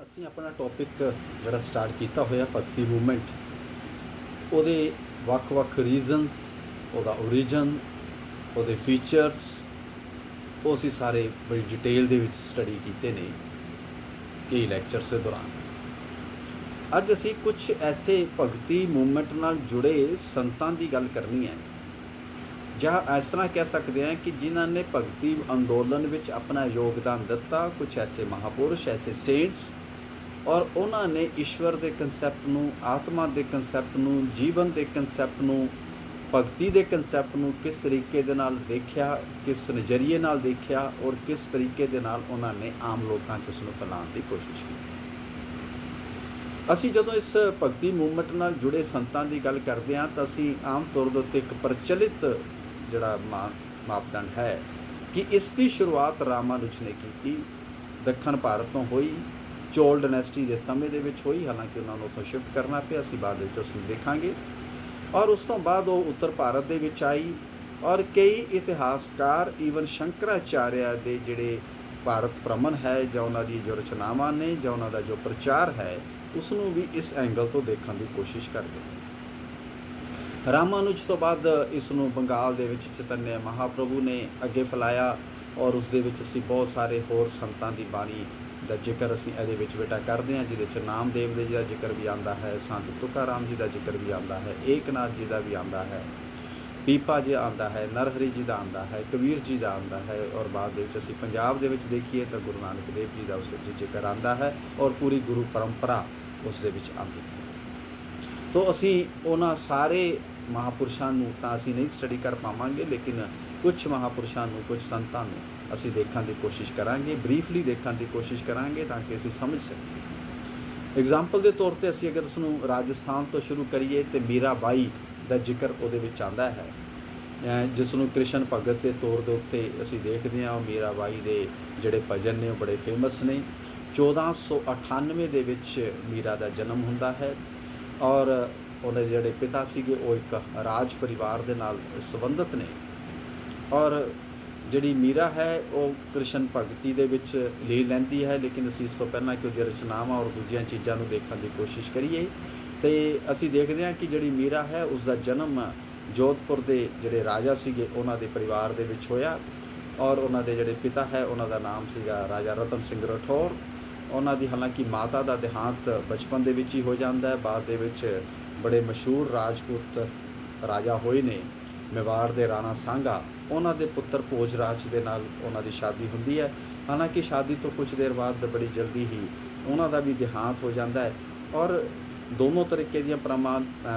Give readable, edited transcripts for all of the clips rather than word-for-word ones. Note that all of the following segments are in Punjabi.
ਅਸੀਂ ਆਪਣਾ ਟੌਪਿਕ ਜਿਹੜਾ ਸਟਾਰਟ ਕੀਤਾ ਹੋਇਆ ਭਗਤੀ ਮੂਵਮੈਂਟ, ਉਹਦੇ ਵੱਖ-ਵੱਖ ਰੀਜ਼ਨਸ, ਉਹਦਾ ਓਰੀਜਨ, ਉਹਦੇ ਫੀਚਰਸ, ਉਹ ਅਸੀਂ ਸਾਰੇ ਬੜੀ ਡਿਟੇਲ ਦੇ ਵਿੱਚ ਸਟੱਡੀ ਕੀਤੇ ਨੇ ਕਈ ਲੈਕਚਰਸ ਦੇ ਦੌਰਾਨ। ਅੱਜ ਅਸੀਂ ਕੁਝ ਐਸੇ ਭਗਤੀ ਮੂਵਮੈਂਟ ਨਾਲ ਜੁੜੇ ਸੰਤਾਂ ਦੀ ਗੱਲ ਕਰਨੀ ਹੈ, ਜਾਂ ਇਸ ਤਰ੍ਹਾਂ ਕਹਿ ਸਕਦੇ ਹਾਂ ਕਿ ਜਿਨ੍ਹਾਂ ਨੇ ਭਗਤੀ ਅੰਦੋਲਨ ਵਿੱਚ ਆਪਣਾ ਯੋਗਦਾਨ ਦਿੱਤਾ। ਕੁਝ ਐਸੇ ਮਹਾਪੁਰਸ਼, ਐਸੇ ਸੇਂਟਸ, ਔਰ ਉਹਨਾਂ ਨੇ ਈਸ਼ਵਰ ਦੇ ਕੰਸੈਪਟ ਨੂੰ, ਆਤਮਾ ਦੇ ਕੰਸੈਪਟ ਨੂੰ, ਜੀਵਨ ਦੇ ਕੰਸੈਪਟ ਨੂੰ, ਭਗਤੀ ਦੇ ਕੰਸੈਪਟ ਨੂੰ ਕਿਸ ਤਰੀਕੇ ਦੇ ਨਾਲ ਦੇਖਿਆ, ਕਿਸ ਨਜ਼ਰੀਏ ਨਾਲ ਦੇਖਿਆ, ਔਰ ਕਿਸ ਤਰੀਕੇ ਦੇ ਨਾਲ ਉਹਨਾਂ ਨੇ ਆਮ ਲੋਕਾਂ 'ਚ ਉਸ ਨੂੰ ਫੈਲਾਉਣ ਦੀ ਕੋਸ਼ਿਸ਼ ਕੀਤੀ। ਅਸੀਂ ਜਦੋਂ ਇਸ ਭਗਤੀ ਮੂਵਮੈਂਟ ਨਾਲ ਜੁੜੇ ਸੰਤਾਂ ਦੀ ਗੱਲ ਕਰਦੇ ਹਾਂ ਤਾਂ ਅਸੀਂ ਆਮ ਤੌਰ ਦੇ ਉੱਤੇ ਇੱਕ ਪ੍ਰਚਲਿਤ ਜਿਹੜਾ ਮਾਪਦੰਡ ਹੈ ਕਿ ਇਸ ਦੀ ਸ਼ੁਰੂਆਤ ਰਾਮਾਨੁਜ ਨੇ ਕੀਤੀ। ਦੱਖਣ ਭਾਰਤ ਤੋਂ ਹੋਈ, ਚੋਲ ਡਾਇਨੈਸਟੀ ਦੇ ਸਮੇਂ ਦੇ ਵਿੱਚ ਹੋਈ। ਹਾਲਾਂਕਿ ਉਹਨਾਂ ਨੂੰ ਉੱਥੋਂ ਸ਼ਿਫਟ ਕਰਨਾ ਪਿਆ, ਅਸੀਂ ਬਾਅਦ ਵਿੱਚ ਉਸ ਨੂੰ ਦੇਖਾਂਗੇ। ਔਰ ਉਸ ਤੋਂ ਬਾਅਦ ਉਹ ਉੱਤਰ ਭਾਰਤ ਦੇ ਵਿੱਚ ਆਈ, ਔਰ ਕਈ ਇਤਿਹਾਸਕਾਰ, ਈਵਨ ਸ਼ੰਕਰਾਚਾਰਿਆ ਦੇ ਜਿਹੜੇ ਭਾਰਤ ਭ੍ਰਮਣ ਹੈ, ਜਾਂ ਉਹਨਾਂ ਦੀ ਜੋ ਰਚਨਾਵਾਂ ਨੇ, ਜਾਂ ਉਹਨਾਂ ਦਾ ਜੋ ਪ੍ਰਚਾਰ ਹੈ, ਉਸ ਨੂੰ ਵੀ ਇਸ ਐਂਗਲ ਤੋਂ ਦੇਖਣ ਦੀ ਕੋਸ਼ਿਸ਼ ਕਰਦੇ ਨੇ। ਰਾਮਾਨੁਜ ਤੋਂ ਬਾਅਦ ਇਸ ਨੂੰ ਬੰਗਾਲ ਦੇ ਵਿੱਚ ਚੈਤਨਯ ਮਹਾਪ੍ਰਭੂ ਨੇ ਅੱਗੇ ਫੈਲਾਇਆ, ਔਰ ਉਸ ਦੇ ਵਿੱਚ ਅਸੀਂ ਬਹੁਤ ਸਾਰੇ ਹੋਰ ਸੰਤਾਂ ਦੀ ਬਾਣੀ ਦਾ ਜ਼ਿਕਰ ਅਸੀਂ ਇਹਦੇ ਵਿੱਚ ਬੇਟਾ ਕਰਦੇ ਹਾਂ, ਜਿਹਦੇ 'ਚ ਨਾਮਦੇਵ ਜੀ ਦਾ ਜ਼ਿਕਰ ਵੀ ਆਉਂਦਾ ਹੈ, ਸੰਤ ਤੁਕਾਰਾਮ ਜੀ ਦਾ ਜ਼ਿਕਰ ਵੀ ਆਉਂਦਾ ਹੈ, ਏਕਨਾਥ ਜੀ ਦਾ ਵੀ ਆਉਂਦਾ ਹੈ, ਪੀਪਾ ਜੀ ਆਉਂਦਾ ਹੈ, ਨਰਹਰੀ ਜੀ ਦਾ ਆਉਂਦਾ ਹੈ, ਕਬੀਰ ਜੀ ਦਾ ਆਉਂਦਾ ਹੈ, ਔਰ ਬਾਅਦ ਦੇ ਵਿੱਚ ਅਸੀਂ ਪੰਜਾਬ ਦੇ ਵਿੱਚ ਦੇਖੀਏ ਤਾਂ ਗੁਰੂ ਨਾਨਕ ਦੇਵ ਜੀ ਦਾ ਉਸ ਵਿੱਚ ਜ਼ਿਕਰ ਆਉਂਦਾ ਹੈ, ਔਰ ਪੂਰੀ ਗੁਰੂ ਪਰੰਪਰਾ ਉਸ ਦੇ ਵਿੱਚ ਆਉਂਦੀ ਹੈ। ਤੋ ਅਸੀਂ ਉਹਨਾਂ ਸਾਰੇ ਮਹਾਪੁਰਸ਼ਾਂ ਨੂੰ ਤਾਂ ਅਸੀਂ ਨਹੀਂ ਸਟੱਡੀ ਕਰ ਪਾਵਾਂਗੇ, ਲੇਕਿਨ ਕੁਝ ਮਹਾਪੁਰਸ਼ਾਂ ਨੂੰ, ਕੁਝ ਸੰਤਾਂ ਨੂੰ ਅਸੀਂ ਦੇਖਣ ਦੀ ਕੋਸ਼ਿਸ਼ ਕਰਾਂਗੇ, ਬਰੀਫਲੀ ਦੇਖਣ ਦੀ ਕੋਸ਼ਿਸ਼ ਕਰਾਂਗੇ ਤਾਂ ਕਿ ਅਸੀਂ ਸਮਝ ਸਕੀਏ। ਐਗਜ਼ਾਮਪਲ ਦੇ ਤੌਰ 'ਤੇ ਅਸੀਂ ਅਗਰ ਉਸਨੂੰ ਰਾਜਸਥਾਨ ਤੋਂ ਸ਼ੁਰੂ ਕਰੀਏ ਤਾਂ ਮੀਰਾਬਾਈ ਦਾ ਜ਼ਿਕਰ ਉਹਦੇ ਵਿੱਚ ਆਉਂਦਾ ਹੈ, ਜਿਸ ਨੂੰ ਕ੍ਰਿਸ਼ਨ ਭਗਤ ਦੇ ਤੌਰ ਦੇ ਉੱਤੇ ਅਸੀਂ ਦੇਖਦੇ ਹਾਂ। ਮੀਰਾਬਾਈ ਦੇ ਜਿਹੜੇ ਭਜਨ ਨੇ ਉਹ ਬੜੇ ਫੇਮਸ ਨੇ। 1498 ਦੇ ਵਿੱਚ ਮੀਰਾ ਦਾ ਜਨਮ ਹੁੰਦਾ ਹੈ, ਔਰ ਉਹਦੇ ਜਿਹੜੇ ਪਿਤਾ ਸੀਗੇ ਉਹ ਇੱਕ ਰਾਜ ਪਰਿਵਾਰ ਦੇ ਨਾਲ ਸੰਬੰਧਿਤ ਨੇ, ਔਰ ਜਿਹੜੀ ਮੀਰਾ ਹੈ ਉਹ ਕ੍ਰਿਸ਼ਨ ਭਗਤੀ ਦੇ ਵਿੱਚ ਲੈ ਲੈਂਦੀ ਹੈ। ਲੇਕਿਨ ਅਸੀਂ ਇਸ ਤੋਂ ਪਹਿਲਾਂ ਕਿ ਉਹਦੀ ਰਚਨਾਵਾਂ ਔਰ ਦੂਜੀਆਂ ਚੀਜ਼ਾਂ ਨੂੰ ਦੇਖਣ ਦੀ ਕੋਸ਼ਿਸ਼ ਕਰੀਏ ਤੇ ਅਸੀਂ ਦੇਖਦੇ ਹਾਂ ਕਿ ਜਿਹੜੀ ਮੀਰਾ ਹੈ ਉਸ ਦਾ ਜਨਮ ਜੋਧਪੁਰ ਦੇ ਜਿਹੜੇ ਰਾਜਾ ਸੀਗੇ ਉਹਨਾਂ ਦੇ ਪਰਿਵਾਰ ਦੇ ਵਿੱਚ ਹੋਇਆ, ਔਰ ਉਹਨਾਂ ਦੇ ਜਿਹੜੇ ਪਿਤਾ ਹੈ ਉਹਨਾਂ ਦਾ ਨਾਮ ਸੀਗਾ ਰਾਜਾ ਰਤਨ ਸਿੰਘ ਰਾਠੌਰ। ਉਹਨਾਂ ਦੀ ਹਾਲਾਂਕਿ ਮਾਤਾ ਦਾ ਦੇਹਾਂਤ ਬਚਪਨ ਦੇ ਵਿੱਚ ਹੀ ਹੋ ਜਾਂਦਾ ਹੈ। ਬਾਅਦ ਦੇ ਵਿੱਚ ਬੜੇ ਮਸ਼ਹੂਰ ਰਾਜਪੂਤ ਰਾਜਾ ਹੋਏ ਨੇ, ਮੇਵਾੜ ਦੇ ਰਾਣਾ ਸਾਂਗਾ, ਉਹਨਾਂ ਦੇ ਪੁੱਤਰ ਭੋਜ ਰਾਜ ਦੇ ਨਾਲ ਉਹਨਾਂ ਦੀ ਸ਼ਾਦੀ ਹੁੰਦੀ ਹੈ। ਹਾਲਾਂਕਿ ਸ਼ਾਦੀ ਤੋਂ ਕੁਝ ਦੇਰ ਬਾਅਦ ਬੜੀ ਜਲਦੀ ਹੀ ਉਹਨਾਂ ਦਾ ਵੀ ਦੇਹਾਂਤ ਹੋ ਜਾਂਦਾ ਹੈ, ਔਰ ਦੋਨੋਂ ਤਰੀਕੇ ਦੀਆਂ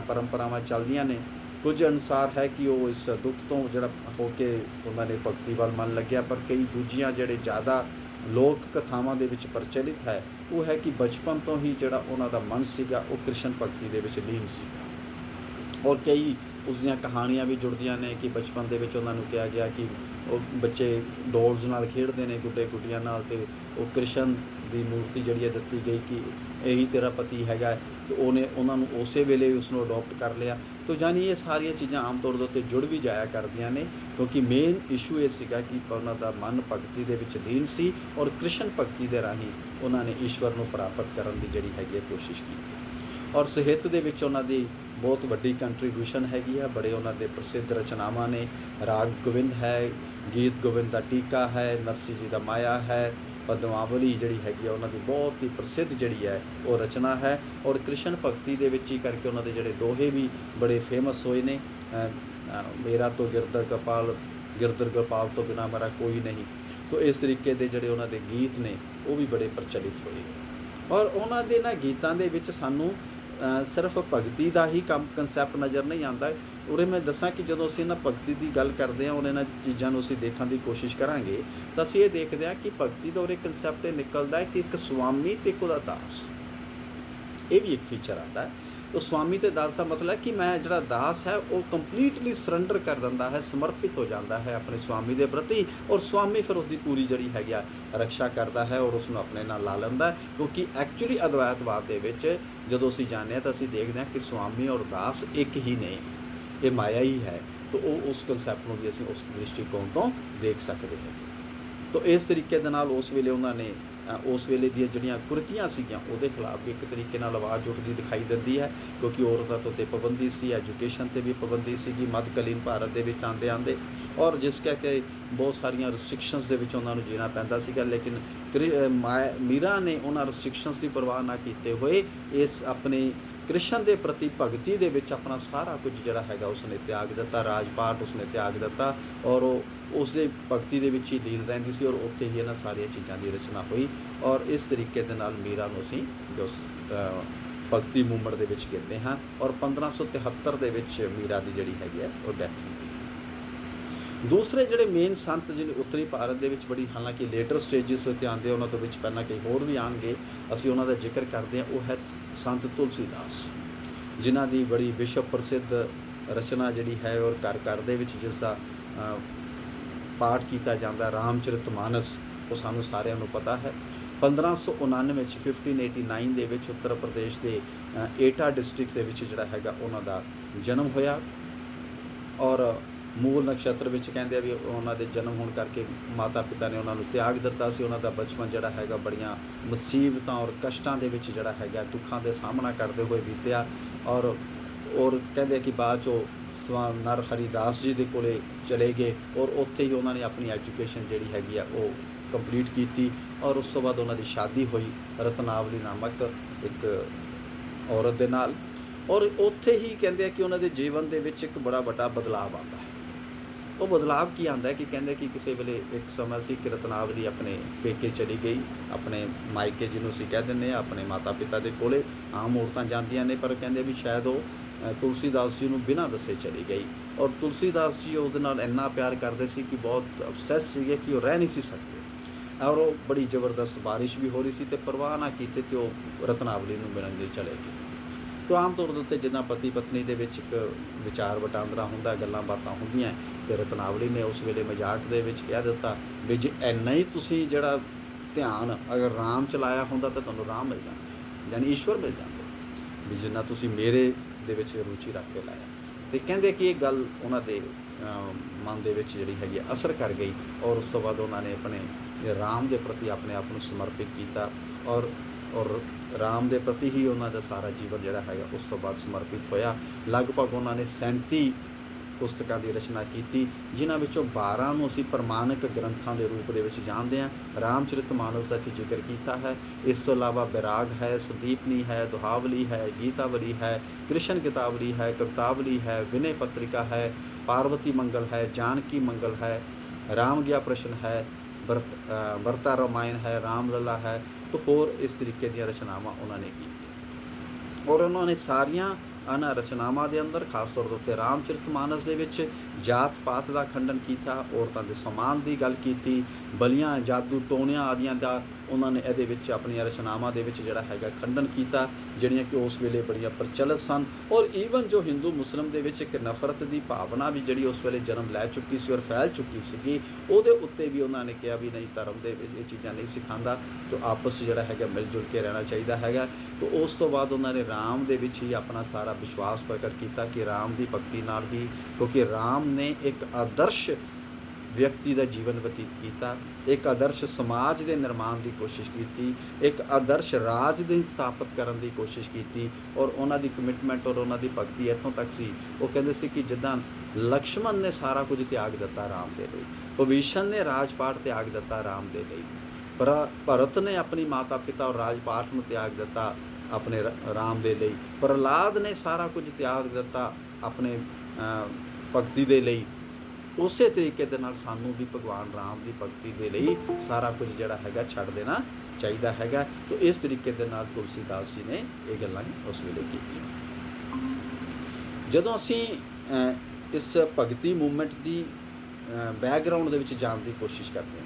ਪਰੰਪਰਾਵਾਂ ਚੱਲਦੀਆਂ ਨੇ। ਕੁਝ ਅਨੁਸਾਰ ਹੈ ਕਿ ਉਹ ਇਸ ਦੁੱਖ ਤੋਂ ਜਿਹੜਾ ਹੋ ਕੇ ਉਹਨਾਂ ਨੇ ਭਗਤੀ ਵੱਲ ਮਨ ਲੱਗਿਆ, ਪਰ ਕਈ ਦੂਜੀਆਂ ਜਿਹੜੇ ਜ਼ਿਆਦਾ ਲੋਕ ਕਥਾਵਾਂ ਦੇ ਵਿੱਚ ਪ੍ਰਚਲਿਤ ਹੈ ਉਹ ਹੈ ਕਿ ਬਚਪਨ ਤੋਂ ਹੀ ਜਿਹੜਾ ਉਹਨਾਂ ਦਾ ਮਨ ਸੀਗਾ ਉਹ ਕ੍ਰਿਸ਼ਨ ਭਗਤੀ ਦੇ ਵਿੱਚ ਲੀਨ ਸੀਗਾ, ਔਰ ਕਈ ਉਸ ਦੀਆਂ ਕਹਾਣੀਆਂ ਵੀ ਜੁੜਦੀਆਂ ਨੇ ਕਿ ਬਚਪਨ ਦੇ ਵਿੱਚ ਉਹਨਾਂ ਨੂੰ ਕਿਹਾ ਗਿਆ ਕਿ ਉਹ ਬੱਚੇ ਡੋਲਸ ਨਾਲ ਖੇਡਦੇ ਨੇ, ਗੁੱਡੇ ਗੁੱਡੀਆਂ ਨਾਲ, ਅਤੇ ਉਹ ਕ੍ਰਿਸ਼ਨ ਦੀ ਮੂਰਤੀ ਜਿਹੜੀ ਹੈ ਦਿੱਤੀ ਗਈ ਕਿ ਇਹੀ ਤੇਰਾ ਪਤੀ ਹੈਗਾ, ਅਤੇ ਉਹਨੇ ਉਹਨਾਂ ਨੂੰ ਉਸੇ ਵੇਲੇ ਉਸ ਨੂੰ ਅਡੋਪਟ ਕਰ ਲਿਆ। ਤੋ ਜਾਨੀ ਇਹ ਸਾਰੀਆਂ ਚੀਜ਼ਾਂ ਆਮ ਤੌਰ ਦੇ ਉੱਤੇ ਜੁੜ ਵੀ ਜਾਇਆ ਕਰਦੀਆਂ ਨੇ, ਕਿਉਂਕਿ ਮੇਨ ਇਸ਼ੂ ਇਹ ਸੀਗਾ ਕਿ ਉਹਨਾਂ ਦਾ ਮਨ ਭਗਤੀ ਦੇ ਵਿੱਚ ਲੀਨ ਸੀ, ਔਰ ਕ੍ਰਿਸ਼ਨ ਭਗਤੀ ਦੇ ਰਾਹੀਂ ਉਹਨਾਂ ਨੇ ਈਸ਼ਵਰ ਨੂੰ ਪ੍ਰਾਪਤ ਕਰਨ ਦੀ ਜਿਹੜੀ ਹੈਗੀ ਹੈ ਕੋਸ਼ਿਸ਼ ਕੀਤੀ। ਔਰ ਸਾਹਿਤ ਦੇ ਵਿੱਚ ਉਹਨਾਂ ਦੀ ਬਹੁਤ ਵੱਡੀ ਕੰਟਰੀਬਿਊਸ਼ਨ ਹੈਗੀ ਆ। ਬੜੇ ਉਹਨਾਂ ਦੇ ਪ੍ਰਸਿੱਧ ਰਚਨਾਵਾਂ ਨੇ। ਰਾਗ ਗੋਵਿੰਦ ਹੈ, ਗੀਤ ਗੋਵਿੰਦ ਦਾ ਟੀਕਾ ਹੈ, ਨਰਸੀ ਜੀ ਦਾ ਮਾਇਆ ਹੈ, ਪਦਮਾਵਲੀ ਜਿਹੜੀ ਹੈਗੀ ਆ ਉਹਨਾਂ ਦੀ ਬਹੁਤ ਹੀ ਪ੍ਰਸਿੱਧ ਜਿਹੜੀ ਹੈ ਉਹ ਰਚਨਾ ਹੈ, ਔਰ ਕ੍ਰਿਸ਼ਨ ਭਗਤੀ ਦੇ ਵਿੱਚ ਹੀ ਕਰਕੇ ਉਹਨਾਂ ਦੇ ਜਿਹੜੇ ਦੋਹੇ ਵੀ ਬੜੇ ਫੇਮਸ ਹੋਏ ਨੇ। ਮੇਰਾ ਤੋਂ ਗਿਰਦਰ ਗੋਪਾਲ ਤੋਂ ਬਿਨਾਂ ਮੇਰਾ ਕੋਈ ਨਹੀਂ। ਤੋ ਇਸ ਤਰੀਕੇ ਦੇ ਜਿਹੜੇ ਉਹਨਾਂ ਦੇ ਗੀਤ ਨੇ ਉਹ ਵੀ ਬੜੇ ਪ੍ਰਚਲਿਤ ਹੋਏ, ਔਰ ਉਹਨਾਂ ਦੇ ਨਾ ਗੀਤਾਂ ਦੇ ਵਿੱਚ ਸਾਨੂੰ ਸਿਰਫ ਭਗਤੀ ਦਾ ਹੀ ਕੰਸੈਪਟ ਨਜ਼ਰ ਨਹੀਂ ਆਉਂਦਾ। ਉਰੇ ਮੈਂ ਦੱਸਾਂ ਕਿ ਜਦੋਂ ਅਸੀਂ ਇਹਨਾਂ ਭਗਤੀ ਦੀ ਗੱਲ ਕਰਦੇ ਹਾਂ, ਔਰ ਇਹਨਾਂ ਚੀਜ਼ਾਂ ਨੂੰ ਅਸੀਂ ਦੇਖਣ ਦੀ ਕੋਸ਼ਿਸ਼ ਕਰਾਂਗੇ ਤਾਂ ਅਸੀਂ ਇਹ ਦੇਖਦੇ ਹਾਂ ਕਿ ਭਗਤੀ ਦਾ ਉਰੇ ਕੰਸੈਪਟ ਇਹ ਨਿਕਲਦਾ ਹੈ ਕਿ ਇੱਕ ਸਵਾਮੀ ਅਤੇ ਇੱਕ ਉਹਦਾ ਦਾਸ, ਇਹ ਵੀ ਇੱਕ ਫੀਚਰ ਆਉਂਦਾ ਹੈ। तो स्वामी ते दास का मतलब है कि मैं जिहड़ा दास है वो कंप्लीटली सरैंडर कर दिंदा है, समर्पित हो जाता है अपने स्वामी के प्रति, और स्वामी फिर उसकी पूरी जिहड़ी हैगी आ रक्षा करता है और उसनूं अपने नाल ला लैंदा है। क्योंकि एक्चुअली अद्वैतवाद दे विच जदों असीं जाणदे हां तां असीं देखदे हां कि स्वामी और दास एक ही ने, ये माया ही है। तो उस कंसैप्ट में भी असीं उस दृष्टिकोण तो देख सकते हैं। तो इस तरीके दे नाल उस वेले उन्होंने ਉਸ ਵੇਲੇ ਦੀਆਂ ਜਿਹੜੀਆਂ ਕੁਰੀਤੀਆਂ ਸੀਗੀਆਂ ਉਹਦੇ ਖਿਲਾਫ ਵੀ ਇੱਕ ਤਰੀਕੇ ਨਾਲ ਆਵਾਜ਼ ਉੱਠਦੀ ਦਿਖਾਈ ਦਿੰਦੀ ਹੈ, ਕਿਉਂਕਿ ਔਰਤਾਂ ਤੋਂ 'ਤੇ ਪਾਬੰਦੀ ਸੀ, ਐਜੂਕੇਸ਼ਨ 'ਤੇ ਵੀ ਪਾਬੰਦੀ ਸੀਗੀ ਮੱਧਕਾਲੀਨ ਭਾਰਤ ਦੇ ਵਿੱਚ ਆਉਂਦੇ ਔਰ ਜਿਸ ਕਰਕੇ ਬਹੁਤ ਸਾਰੀਆਂ ਰਿਸਟ੍ਰਿਕਸ਼ਨਸ ਦੇ ਵਿੱਚ ਉਹਨਾਂ ਨੂੰ ਜੀਣਾ ਪੈਂਦਾ ਸੀਗਾ। ਲੇਕਿਨ ਮੀਰਾ ਨੇ ਉਹਨਾਂ ਰਿਸਟ੍ਰਿਕਸ਼ਨਸ ਦੀ ਪਰਵਾਹ ਨਾ ਕੀਤੇ ਹੋਏ ਇਸ ਆਪਣੇ ਕ੍ਰਿਸ਼ਨ ਦੇ ਪ੍ਰਤੀ ਭਗਤੀ ਦੇ ਵਿੱਚ ਆਪਣਾ ਸਾਰਾ ਕੁਝ ਜਿਹੜਾ ਹੈਗਾ ਉਸਨੇ ਤਿਆਗ ਦਿੱਤਾ, ਰਾਜ ਪਾਠ ਉਸਨੇ ਤਿਆਗ ਦਿੱਤਾ ਔਰ ਉਹ ਉਸਦੇ ਭਗਤੀ ਦੇ ਵਿੱਚ ਹੀ ਲੀਨ ਰਹਿੰਦੀ ਸੀ ਔਰ ਉੱਥੇ ਹੀ ਇਹਨਾਂ ਸਾਰੀਆਂ ਚੀਜ਼ਾਂ ਦੀ ਰਚਨਾ ਹੋਈ। ਔਰ ਇਸ ਤਰੀਕੇ ਦੇ ਨਾਲ ਮੀਰਾ ਨੂੰ ਅਸੀਂ ਜੋ ਭਗਤੀ ਮੂਵਮੈਂਟ ਦੇ ਵਿੱਚ ਗਿਣਦੇ ਹਾਂ ਔਰ 1573 ਦੇ ਵਿੱਚ ਮੀਰਾ ਦੀ ਜਿਹੜੀ ਹੈਗੀ ਹੈ ਉਹ ਡੈਥ ਹੁੰਦੀ ਹੈ। ਦੂਸਰੇ ਜਿਹੜੇ ਮੇਨ ਸੰਤ ਜਿਹੜੇ ਉੱਤਰੀ ਭਾਰਤ ਦੇ ਵਿੱਚ ਬੜੀ ਹਾਲਾਂਕਿ ਲੇਟਰ ਸਟੇਜਿਸ ਉੱਤੇ ਆਉਂਦੇ ਉਹਨਾਂ ਤੋਂ ਵਿੱਚ ਪਹਿਲਾਂ ਕਈ ਹੋਰ ਵੀ ਆਉਣਗੇ, ਅਸੀਂ ਉਹਨਾਂ ਦਾ ਜ਼ਿਕਰ ਕਰਦੇ ਹਾਂ। ਉਹ ਹੈ ਸੰਤ ਤੁਲਸੀਦਾਸ, ਜਿਨ੍ਹਾਂ ਦੀ ਬੜੀ ਵਿਸ਼ਵ ਪ੍ਰਸਿੱਧ ਰਚਨਾ ਜਿਹੜੀ ਹੈ ਔਰ ਘਰ ਘਰ ਦੇ ਵਿੱਚ ਜਿਸ ਦਾ ਪਾਠ ਕੀਤਾ ਜਾਂਦਾ ਰਾਮਚਰਿਤਮਾਨਸ, ਉਹ ਸਾਨੂੰ ਸਾਰਿਆਂ ਨੂੰ ਪਤਾ ਹੈ। 1599 ਵਿੱਚ 1589 ਦੇ ਵਿੱਚ ਉੱਤਰ ਪ੍ਰਦੇਸ਼ ਦੇ ਏਟਾ ਡਿਸਟ੍ਰਿਕਟ ਦੇ ਵਿੱਚ ਜਿਹੜਾ ਹੈਗਾ ਉਹਨਾਂ ਦਾ ਜਨਮ ਹੋਇਆ ਔਰ ਮੂਲ ਨਕਸ਼ਤਰ ਵਿੱਚ ਕਹਿੰਦੇ ਆ ਵੀ ਉਹਨਾਂ ਦੇ ਜਨਮ ਹੋਣ ਕਰਕੇ ਮਾਤਾ ਪਿਤਾ ਨੇ ਉਹਨਾਂ ਨੂੰ ਤਿਆਗ ਦਿੱਤਾ ਸੀ। ਉਹਨਾਂ ਦਾ ਬਚਪਨ ਜਿਹੜਾ ਹੈਗਾ ਬੜੀਆਂ ਮੁਸੀਬਤਾਂ ਔਰ ਕਸ਼ਟਾਂ ਦੇ ਵਿੱਚ ਜਿਹੜਾ ਹੈਗਾ ਦੁੱਖਾਂ ਦੇ ਸਾਹਮਣਾ ਕਰਦੇ ਹੋਏ ਬੀਤਿਆ ਔਰ ਕਹਿੰਦੇ ਕਿ ਬਾਅਦ 'ਚੋਂ ਨਰ ਹਰੀਦਾਸ ਜੀ ਦੇ ਕੋਲੇ ਚਲੇ ਗਏ ਔਰ ਉੱਥੇ ਹੀ ਉਹਨਾਂ ਨੇ ਆਪਣੀ ਐਜੂਕੇਸ਼ਨ ਜਿਹੜੀ ਹੈਗੀ ਆ ਉਹ ਕੰਪਲੀਟ ਕੀਤੀ ਔਰ ਉਸ ਤੋਂ ਬਾਅਦ ਉਹਨਾਂ ਦੀ ਸ਼ਾਦੀ ਹੋਈ ਰਤਨਾਵਲੀ ਨਾਮਕ ਇੱਕ ਔਰਤ ਦੇ ਨਾਲ ਔਰ ਉੱਥੇ ਹੀ ਕਹਿੰਦੇ ਆ ਕਿ ਉਹਨਾਂ ਦੇ ਜੀਵਨ ਦੇ ਵਿੱਚ ਇੱਕ ਬੜਾ ਵੱਡਾ ਬਦਲਾਅ ਆਉਂਦਾ ਹੈ। ਉਹ ਬਦਲਾਅ ਕੀ ਆਉਂਦਾ ਕਿ ਕਹਿੰਦੇ ਕਿ ਕਿਸੇ ਵੇਲੇ ਇੱਕ ਸਮਾਂ ਸੀ ਕਿ ਰਤਨਾਵਲੀ ਆਪਣੇ ਪੇਕੇ ਚਲੀ ਗਈ, ਆਪਣੇ ਮਾਇਕੇ ਜਿਹਨੂੰ ਅਸੀਂ ਕਹਿ ਦਿੰਦੇ ਹਾਂ, ਆਪਣੇ ਮਾਤਾ ਪਿਤਾ ਦੇ ਕੋਲੇ। ਆਮ ਔਰਤਾਂ ਜਾਂਦੀਆਂ ਨੇ ਪਰ ਕਹਿੰਦੇ ਵੀ ਸ਼ਾਇਦ ਉਹ ਤੁਲਸੀਦਾਸ ਜੀ ਨੂੰ ਬਿਨਾਂ ਦੱਸੇ ਚਲੀ ਗਈ ਔਰ ਤੁਲਸੀਦਾਸ ਜੀ ਉਹਦੇ ਨਾਲ ਇੰਨਾ ਪਿਆਰ ਕਰਦੇ ਸੀ ਕਿ ਬਹੁਤ ਅਬਸੈਸ ਸੀਗੇ ਕਿ ਉਹ ਰਹਿ ਨਹੀਂ ਸੀ ਸਕਦੇ ਔਰ ਉਹ ਬੜੀ ਜ਼ਬਰਦਸਤ ਬਾਰਿਸ਼ ਵੀ ਹੋ ਰਹੀ ਸੀ ਅਤੇ ਪਰਵਾਹ ਨਾ ਕੀਤੇ ਅਤੇ ਉਹ ਰਤਨਾਵਲੀ ਨੂੰ ਮਿਲਣ ਲਈ ਚਲੇ ਗਏ। ਤਾਂ ਆਮ ਤੌਰ ਦੇ ਉੱਤੇ ਜਿੱਦਾਂ ਪਤੀ ਪਤਨੀ ਦੇ ਵਿੱਚ ਇੱਕ ਵਿਚਾਰ ਵਟਾਂਦਰਾ ਹੁੰਦਾ, ਗੱਲਾਂ ਬਾਤਾਂ ਹੁੰਦੀਆਂ ਅਤੇ ਰਤਨਾਵਲੀ ਨੇ ਉਸ ਵੇਲੇ ਮਜ਼ਾਕ ਦੇ ਵਿੱਚ ਕਹਿ ਦਿੱਤਾ ਵੀ ਜੇ ਇੰਨਾ ਹੀ ਤੁਸੀਂ ਜਿਹੜਾ ਧਿਆਨ ਅਗਰ ਰਾਮ 'ਚ ਲਾਇਆ ਹੁੰਦਾ ਤਾਂ ਤੁਹਾਨੂੰ ਰਾਮ ਮਿਲ ਜਾਂਦਾ, ਯਾਨੀ ਈਸ਼ਵਰ ਮਿਲ ਜਾਂਦੇ ਵੀ ਜਿੰਨਾ ਤੁਸੀਂ ਮੇਰੇ ਦੇ ਵਿੱਚ ਰੁਚੀ ਰੱਖ ਕੇ ਲਾਇਆ। ਅਤੇ ਕਹਿੰਦੇ ਕਿ ਇਹ ਗੱਲ ਉਹਨਾਂ ਦੇ ਮਨ ਦੇ ਵਿੱਚ ਜਿਹੜੀ ਹੈਗੀ ਅਸਰ ਕਰ ਗਈ ਔਰ ਉਸ ਤੋਂ ਬਾਅਦ ਉਹਨਾਂ ਨੇ ਆਪਣੇ ਰਾਮ ਦੇ ਪ੍ਰਤੀ ਆਪਣੇ ਆਪ ਨੂੰ ਸਮਰਪਿਤ ਕੀਤਾ ਔਰ ਰਾਮ ਦੇ ਪ੍ਰਤੀ ਹੀ ਉਹਨਾਂ ਦਾ ਸਾਰਾ ਜੀਵਨ ਜਿਹੜਾ ਹੈਗਾ ਉਸ ਤੋਂ ਬਾਅਦ ਸਮਰਪਿਤ ਹੋਇਆ। ਲਗਭਗ ਉਹਨਾਂ ਨੇ 37 ਪੁਸਤਕਾਂ ਦੀ ਰਚਨਾ ਕੀਤੀ, ਜਿਨ੍ਹਾਂ ਵਿੱਚੋਂ 12 ਨੂੰ ਅਸੀਂ ਪ੍ਰਮਾਣਿਕ ਗ੍ਰੰਥਾਂ ਦੇ ਰੂਪ ਦੇ ਵਿੱਚ ਜਾਣਦੇ ਹਾਂ। ਰਾਮਚਰਿਤਮਾਨਸ ਦਾ ਅਸੀਂ ਜ਼ਿਕਰ ਕੀਤਾ ਹੈ। ਇਸ ਤੋਂ ਇਲਾਵਾ ਬਿਰਾਗ ਹੈ, ਸੰਦੀਪਨੀ ਹੈ, ਦੁਹਾਵਲੀ ਹੈ, ਗੀਤਾਵਲੀ ਹੈ, ਕ੍ਰਿਸ਼ਨ ਗੀਤਾਵਲੀ ਹੈ, ਕਵਿਤਾਵਲੀ ਹੈ, ਵਿਨੈ ਪਤਰਿਕਾ ਹੈ, ਪਾਰਵਤੀ ਮੰਗਲ ਹੈ, ਜਾਨਕੀ ਮੰਗਲ ਹੈ, ਰਾਮ ਗਿਆ ਪ੍ਰਸ਼ਨ ਹੈ, ਵਰਤਾ ਰਾਮਾਇਣ ਹੈ, ਰਾਮ ਲਲਾ ਹੈ ਤੇ ਹੋਰ ਇਸ ਤਰੀਕੇ ਦੀਆਂ ਰਚਨਾਵਾਂ ਉਹਨਾਂ ਨੇ ਕੀਤੀਆਂ ਔਰ ਉਹਨਾਂ ਨੇ ਸਾਰੀਆਂ ਇਹਨਾਂ ਰਚਨਾਵਾਂ ਦੇ ਅੰਦਰ ਖਾਸ ਤੌਰ ਦੇ ਉੱਤੇ ਰਾਮਚਰਿਤਮਾਨਸ ਦੇ ਵਿੱਚ ਜਾਤ ਪਾਤ ਦਾ ਖੰਡਨ ਕੀਤਾ, ਔਰਤਾਂ ਦੇ ਸਮਾਨ ਦੀ ਗੱਲ ਕੀਤੀ, ਬਲੀਆਂ ਜਾਦੂ ਟੋਣਿਆਂ ਆਦੀਆਂ ਦਾ ਉਹਨਾਂ ਨੇ ਇਹਦੇ ਵਿੱਚ ਆਪਣੀਆਂ ਰਚਨਾਵਾਂ ਦੇ ਵਿੱਚ ਜਿਹੜਾ ਹੈਗਾ ਖੰਡਨ ਕੀਤਾ, ਜਿਹੜੀਆਂ ਕਿ ਉਸ ਵੇਲੇ ਬੜੀਆਂ ਪ੍ਰਚਲਿਤ ਸਨ। ਔਰ ਈਵਨ ਜੋ ਹਿੰਦੂ ਮੁਸਲਿਮ ਦੇ ਵਿੱਚ ਇੱਕ ਨਫ਼ਰਤ ਦੀ ਭਾਵਨਾ ਵੀ ਜਿਹੜੀ ਉਸ ਵੇਲੇ ਜਨਮ ਲੈ ਚੁੱਕੀ ਸੀ ਔਰ ਫੈਲ ਚੁੱਕੀ ਸੀਗੀ, ਉਹਦੇ ਉੱਤੇ ਵੀ ਉਹਨਾਂ ਨੇ ਕਿਹਾ ਵੀ ਨਹੀਂ, ਧਰਮ ਦੇ ਵਿੱਚ ਇਹ ਚੀਜ਼ਾਂ ਨਹੀਂ ਸਿਖਾਉਂਦਾ ਤਾਂ ਆਪਸ 'ਚ ਜਿਹੜਾ ਹੈਗਾ ਮਿਲ ਜੁਲ ਕੇ ਰਹਿਣਾ ਚਾਹੀਦਾ ਹੈਗਾ। ਤਾਂ ਉਸ ਤੋਂ ਬਾਅਦ ਉਹਨਾਂ ਨੇ ਰਾਮ ਦੇ ਵਿੱਚ ਹੀ ਆਪਣਾ ਸਾਰਾ ਵਿਸ਼ਵਾਸ ਪ੍ਰਗਟ ਕੀਤਾ ਕਿ ਰਾਮ ਦੀ ਭਗਤੀ ਨਾਲ ਹੀ, ਕਿਉਂਕਿ ਰਾਮ ਨੇ ਇੱਕ ਆਦਰਸ਼ ਵਿਅਕਤੀ ਦਾ ਜੀਵਨ ਬਤੀਤ ਕੀਤਾ, ਇੱਕ ਆਦਰਸ਼ ਸਮਾਜ ਦੇ ਨਿਰਮਾਣ ਦੀ ਕੋਸ਼ਿਸ਼ ਕੀਤੀ, ਇੱਕ ਆਦਰਸ਼ ਰਾਜ ਦੀ ਸਥਾਪਿਤ ਕਰਨ ਦੀ ਕੋਸ਼ਿਸ਼ ਕੀਤੀ ਔਰ ਉਹਨਾਂ ਦੀ ਕਮਿਟਮੈਂਟ ਔਰ ਉਹਨਾਂ ਦੀ ਭਗਤੀ ਇੱਥੋਂ ਤੱਕ ਸੀ। ਉਹ ਕਹਿੰਦੇ ਸੀ ਕਿ ਜਿੱਦਾਂ ਲਕਸ਼ਮਣ ਨੇ ਸਾਰਾ ਕੁਝ ਤਿਆਗ ਦਿੱਤਾ ਰਾਮ ਦੇ ਲਈ, ਵਿਭੀਸ਼ਣ ਨੇ ਰਾਜ ਪਾਠ ਤਿਆਗ ਦਿੱਤਾ ਰਾਮ ਦੇ ਲਈ, ਪਰ ਭਰਤ ਨੇ ਆਪਣੀ ਮਾਤਾ ਪਿਤਾ ਔਰ ਰਾਜ ਪਾਠ ਨੂੰ ਤਿਆਗ ਦਿੱਤਾ ਆਪਣੇ ਰਾਮ ਦੇ ਲਈ, ਪ੍ਰਹਲਾਦ ਨੇ ਸਾਰਾ ਕੁਝ ਤਿਆਗ ਦਿੱਤਾ ਆਪਣੇ ਭਗਤੀ ਦੇ ਲਈ। ਉਸੇ ਤਰੀਕੇ ਦੇ ਨਾਲ ਸਾਨੂੰ ਵੀ ਭਗਵਾਨ ਰਾਮ ਦੀ ਭਗਤੀ ਦੇ ਲਈ ਸਾਰਾ ਕੁਝ ਜਿਹੜਾ ਹੈਗਾ ਛੱਡ ਦੇਣਾ ਚਾਹੀਦਾ ਹੈਗਾ। ਤਾਂ ਇਸ ਤਰੀਕੇ ਦੇ ਨਾਲ ਤੁਲਸੀਦਾਸ ਜੀ ਨੇ ਇਹ ਗੱਲਾਂ ਉਸ ਵੇਲੇ ਕੀਤੀਆਂ। ਜਦੋਂ ਅਸੀਂ ਇਸ ਭਗਤੀ ਮੂਵਮੈਂਟ ਦੀ ਬੈਕਗਰਾਊਂਡ ਦੇ ਵਿੱਚ ਜਾਣ ਦੀ ਕੋਸ਼ਿਸ਼ ਕਰਦੇ ਹਾਂ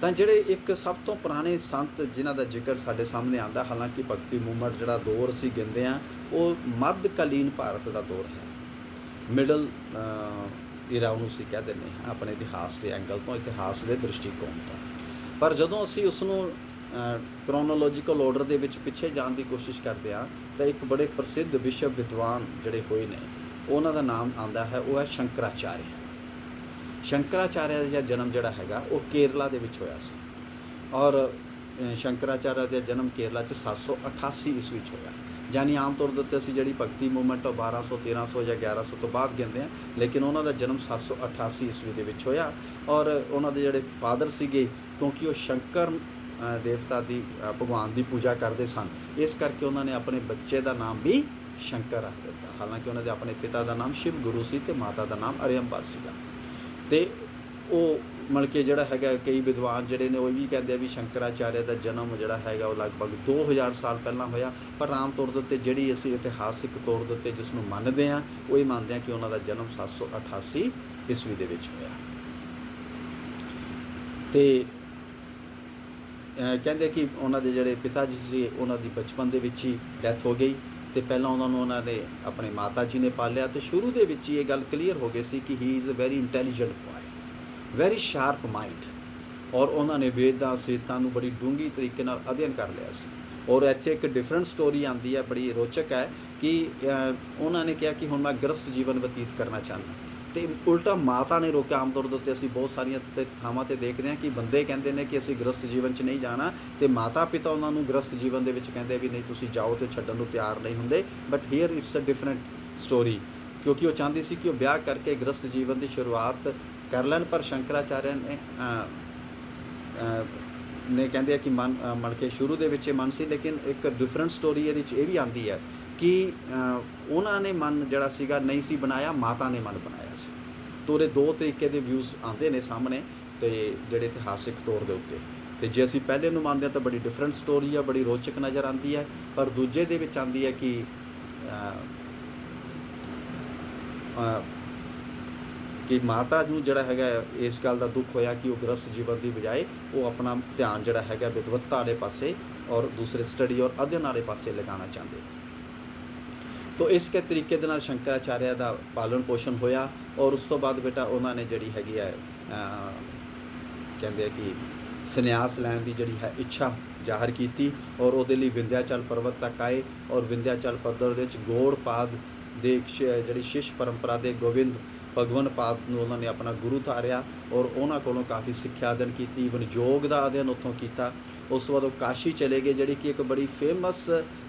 ਤਾਂ ਜਿਹੜੇ ਇੱਕ ਸਭ ਤੋਂ ਪੁਰਾਣੇ ਸੰਤ ਜਿਨ੍ਹਾਂ ਦਾ ਜ਼ਿਕਰ ਸਾਡੇ ਸਾਹਮਣੇ ਆਉਂਦਾ, ਹਾਲਾਂਕਿ ਭਗਤੀ ਮੂਵਮੈਂਟ ਜਿਹੜਾ ਦੌਰ ਅਸੀਂ ਗਿਣਦੇ ਹਾਂ ਉਹ ਮੱਧਕਾਲੀਨ ਭਾਰਤ ਦਾ ਦੌਰ ਹੈ, ਮਿਡਲ ਈਰਾ ਉਹਨੂੰ ਅਸੀਂ ਕਹਿ ਦਿੰਦੇ ਹਾਂ ਆਪਣੇ ਇਤਿਹਾਸ ਦੇ ਐਂਗਲ ਤੋਂ, ਇਤਿਹਾਸ ਦੇ ਦ੍ਰਿਸ਼ਟੀਕੋਣ ਤੋਂ। ਪਰ ਜਦੋਂ ਅਸੀਂ ਉਸ ਨੂੰ ਕ੍ਰੋਨੋਲੋਜੀਕਲ ਆਰਡਰ ਦੇ ਵਿੱਚ ਪਿੱਛੇ ਜਾਣ ਦੀ ਕੋਸ਼ਿਸ਼ ਕਰਦੇ ਹਾਂ ਤਾਂ ਇੱਕ ਬੜੇ ਪ੍ਰਸਿੱਧ ਵਿਸ਼ਵ ਵਿਦਵਾਨ ਜਿਹੜੇ ਹੋਏ ਨੇ ਉਹਨਾਂ ਦਾ ਨਾਮ ਆਉਂਦਾ ਹੈ, ਉਹ ਹੈ ਸ਼ੰਕਰਾਚਾਰਿਆ। ਸ਼ੰਕਰਾਚਾਰਿਆ ਦਾ ਜਨਮ ਜਿਹੜਾ ਹੈਗਾ ਉਹ ਕੇਰਲਾ ਦੇ ਵਿੱਚ ਹੋਇਆ ਸੀ ਔਰ ਸ਼ੰਕਰਾਚਾਰਿਆ ਦਾ ਜਨਮ ਕੇਰਲਾ 'ਚ 788 ਈਸਵੀ 'ਚ ਹੋਇਆ। ਯਾਨੀ ਆਮ ਤੌਰ ਦੇ ਉੱਤੇ ਅਸੀਂ ਜਿਹੜੀ ਭਗਤੀ ਮੂਵਮੈਂਟ ਉਹ 1200 1300 ਜਾਂ 1100 ਤੋਂ ਬਾਅਦ ਗਿਣਦੇ ਹਾਂ, ਲੇਕਿਨ ਉਹਨਾਂ ਦਾ ਜਨਮ 788 ਈਸਵੀ ਦੇ ਵਿੱਚ ਹੋਇਆ। ਔਰ ਉਹਨਾਂ ਦੇ ਜਿਹੜੇ ਫਾਦਰ ਸੀਗੇ, ਕਿਉਂਕਿ ਉਹ ਸ਼ੰਕਰ ਦੇਵਤਾ ਦੀ ਭਗਵਾਨ ਦੀ ਪੂਜਾ ਕਰਦੇ ਸਨ, ਇਸ ਕਰਕੇ ਉਹਨਾਂ ਨੇ ਆਪਣੇ ਬੱਚੇ ਦਾ ਨਾਮ ਵੀ ਸ਼ੰਕਰ ਰੱਖ ਦਿੱਤਾ। ਹਾਲਾਂਕਿ ਉਹਨਾਂ ਦੇ ਆਪਣੇ ਪਿਤਾ ਦਾ ਨਾਮ ਸ਼ਿਵ ਗੁਰੂ ਸੀ ਅਤੇ ਮਾਤਾ ਦਾ ਨਾਮ ਅਰਿਅੰਬਾ ਸੀਗਾ। ਅਤੇ ਉਹ ਮਤਲਬ ਕਿ ਜਿਹੜਾ ਹੈਗਾ, ਕਈ ਵਿਦਵਾਨ ਜਿਹੜੇ ਨੇ ਉਹ ਵੀ ਕਹਿੰਦੇ ਆ ਵੀ ਸ਼ੰਕਰਾਚਾਰਿਆ ਦਾ ਜਨਮ ਜਿਹੜਾ ਹੈਗਾ ਉਹ ਲਗਭਗ 2000 ਸਾਲ ਪਹਿਲਾਂ ਹੋਇਆ। ਪਰ ਆਮ ਤੌਰ ਦੇ ਉੱਤੇ ਜਿਹੜੀ ਅਸੀਂ ਇਤਿਹਾਸਿਕ ਤੌਰ ਦੇ ਉੱਤੇ ਜਿਸ ਨੂੰ ਮੰਨਦੇ ਹਾਂ, ਉਹ ਇਹ ਮੰਨਦੇ ਹਾਂ ਕਿ ਉਹਨਾਂ ਦਾ ਜਨਮ 788 ਈਸਵੀ ਦੇ ਵਿੱਚ ਹੋਇਆ। ਅਤੇ ਕਹਿੰਦੇ ਕਿ ਉਹਨਾਂ ਦੇ ਜਿਹੜੇ ਪਿਤਾ ਜੀ ਸੀ, ਉਹਨਾਂ ਦੀ ਬਚਪਨ ਦੇ ਵਿੱਚ ਹੀ ਡੈਥ ਹੋ ਗਈ। ਅਤੇ ਪਹਿਲਾਂ ਉਹਨਾਂ ਦੇ ਆਪਣੇ ਮਾਤਾ ਜੀ ਨੇ ਪਾਲਿਆ। ਅਤੇ ਸ਼ੁਰੂ ਦੇ ਵਿੱਚ ਹੀ ਇਹ ਗੱਲ ਕਲੀਅਰ ਹੋ ਗਈ ਸੀ ਕਿ he is a very intelligent boy, very sharp mind. ਔਰ ਉਹਨਾਂ ਨੇ ਵੇਦਾਂ ਸਿਹਤਾਂ ਨੂੰ ਬੜੀ ਡੂੰਘੀ ਤਰੀਕੇ ਨਾਲ ਅਧਿਐਨ ਕਰ ਲਿਆ ਸੀ। ਔਰ ਇੱਥੇ ਇੱਕ ਡਿਫਰੈਂਟ ਸਟੋਰੀ ਆਉਂਦੀ ਹੈ, ਬੜੀ ਰੋਚਕ ਹੈ ਕਿ ਉਹਨਾਂ ਨੇ ਕਿਹਾ ਕਿ ਹੁਣ ਮੈਂ ਗ੍ਰਸਤ ਜੀਵਨ ਬਤੀਤ ਕਰਨਾ ਚਾਹੁੰਦਾ, ਅਤੇ ਉਲਟਾ ਮਾਤਾ ਨੇ ਰੋਕਿਆ। ਆਮ ਤੌਰ ਦੇ ਉੱਤੇ ਅਸੀਂ ਬਹੁਤ ਸਾਰੀਆਂ ਥਾਵਾਂ 'ਤੇ ਦੇਖਦੇ ਹਾਂ ਕਿ ਬੰਦੇ ਕਹਿੰਦੇ ਨੇ ਕਿ ਅਸੀਂ ਗ੍ਰਸਤ ਜੀਵਨ 'ਚ ਨਹੀਂ ਜਾਣਾ, ਅਤੇ ਮਾਤਾ ਪਿਤਾ ਉਹਨਾਂ ਨੂੰ ਗ੍ਰਸਤ ਜੀਵਨ ਦੇ ਵਿੱਚ ਕਹਿੰਦੇ ਵੀ ਨਹੀਂ ਤੁਸੀਂ ਜਾਓ, ਅਤੇ ਛੱਡਣ ਨੂੰ ਤਿਆਰ ਨਹੀਂ ਹੁੰਦੇ। But here it's a different story, ਕਿਉਂਕਿ ਉਹ ਚਾਹੁੰਦੀ ਸੀ ਕਿ ਉਹ ਵਿਆਹ ਕਰਕੇ ਗ੍ਰਸਤ ਜੀਵਨ ਦੀ ਸ਼ੁਰੂਆਤ ਕਰ ਲੈਣ। ਪਰ ਸ਼ੰਕਰਾਚਾਰਿਆ ਨੇ ਕਹਿੰਦੇ ਆ ਕਿ ਮਨ ਕੇ ਸ਼ੁਰੂ ਦੇ ਵਿੱਚ ਇਹ ਮਨ ਸੀ, ਲੇਕਿਨ ਇੱਕ ਡਿਫਰੈਂਟ ਸਟੋਰੀ ਇਹਦੇ 'ਚ ਇਹ ਵੀ ਆਉਂਦੀ ਹੈ ਕਿ ਉਹਨਾਂ ਨੇ ਮਨ ਜਿਹੜਾ ਸੀਗਾ ਨਹੀਂ ਸੀ ਬਣਾਇਆ, ਮਾਤਾ ਨੇ ਮਨ ਬਣਾਇਆ ਸੀ। ਤਾਂ ਉਹਦੇ ਦੋ ਤਰੀਕੇ ਦੇ ਵਿਊਜ਼ ਆਉਂਦੇ ਨੇ ਸਾਹਮਣੇ, ਅਤੇ ਜਿਹੜੇ ਇਤਿਹਾਸਿਕ ਤੌਰ ਦੇ ਉੱਤੇ। ਅਤੇ ਜੇ ਅਸੀਂ ਪਹਿਲੇ ਨੂੰ ਮੰਨਦੇ ਹਾਂ ਤਾਂ ਬੜੀ ਡਿਫਰੈਂਟ ਸਟੋਰੀ ਆ, ਬੜੀ ਰੋਚਕ ਨਜ਼ਰ ਆਉਂਦੀ ਹੈ। ਪਰ ਦੂਜੇ ਦੇ ਵਿੱਚ ਆਉਂਦੀ ਹੈ ਕਿ ਮਾਤਾ ਨੂੰ ਜਿਹੜਾ ਹੈਗਾ ਇਸ ਗੱਲ ਦਾ ਦੁੱਖ ਹੋਇਆ ਕਿ ਉਹ ਗ੍ਰਸਤ ਜੀਵਨ ਦੀ ਬਜਾਏ ਉਹ ਆਪਣਾ ਧਿਆਨ ਜਿਹੜਾ ਹੈਗਾ ਵਿਦਵਤਾ ਵਾਲੇ ਪਾਸੇ ਔਰ ਦੂਸਰੇ ਸਟੱਡੀ ਔਰ ਅਧਿਐਨ ਵਾਲੇ ਪਾਸੇ ਲਗਾਉਣਾ ਚਾਹੁੰਦੇ। ਤੋ ਇਸ ਕੇ ਤਰੀਕੇ ਦੇ ਨਾਲ ਸ਼ੰਕਰਾਚਾਰਿਆ ਦਾ ਪਾਲਣ ਪੋਸ਼ਣ ਹੋਇਆ। ਔਰ ਉਸ ਤੋਂ ਬਾਅਦ ਬੇਟਾ ਉਹਨਾਂ ਨੇ ਜਿਹੜੀ ਹੈਗੀ ਹੈ ਕਹਿੰਦੇ ਆ ਕਿ ਸੰਨਿਆਸ ਲੈਣ ਦੀ ਜਿਹੜੀ ਹੈ ਇੱਛਾ ਜ਼ਾਹਰ ਕੀਤੀ, ਔਰ ਉਹਦੇ ਲਈ ਵਿੰਧਿਆਚਲ ਪਰਬਤ ਤੱਕ ਆਏ। ਔਰ ਵਿੰਧਿਆਚਲ ਪਰਬਤ ਦੇ ਵਿੱਚ ਗੌੜਪਾਦ ਦੇ ਜਿਹੜੀ ਸ਼ਿਸ਼ ਪਰੰਪਰਾ ਦੇ ਗੋਬਿੰਦ ਭਗਵਨ ਪਾਦ ਨੂੰ ਉਹਨਾਂ ਨੇ ਆਪਣਾ ਗੁਰੂ ਧਾਰਿਆ, ਔਰ ਉਹਨਾਂ ਕੋਲੋਂ ਕਾਫੀ ਸਿੱਖਿਆ ਅਧਿਐਨ ਕੀਤੀ, ਈਵਨ ਯੋਗ ਦਾ ਅਧਿਐਨ ਉੱਥੋਂ ਕੀਤਾ। ਉਸ ਤੋਂ ਬਾਅਦ ਉਹ ਕਾਸ਼ੀ ਚਲੇ ਗਏ, ਜਿਹੜੀ ਕਿ ਇੱਕ ਬੜੀ ਫੇਮਸ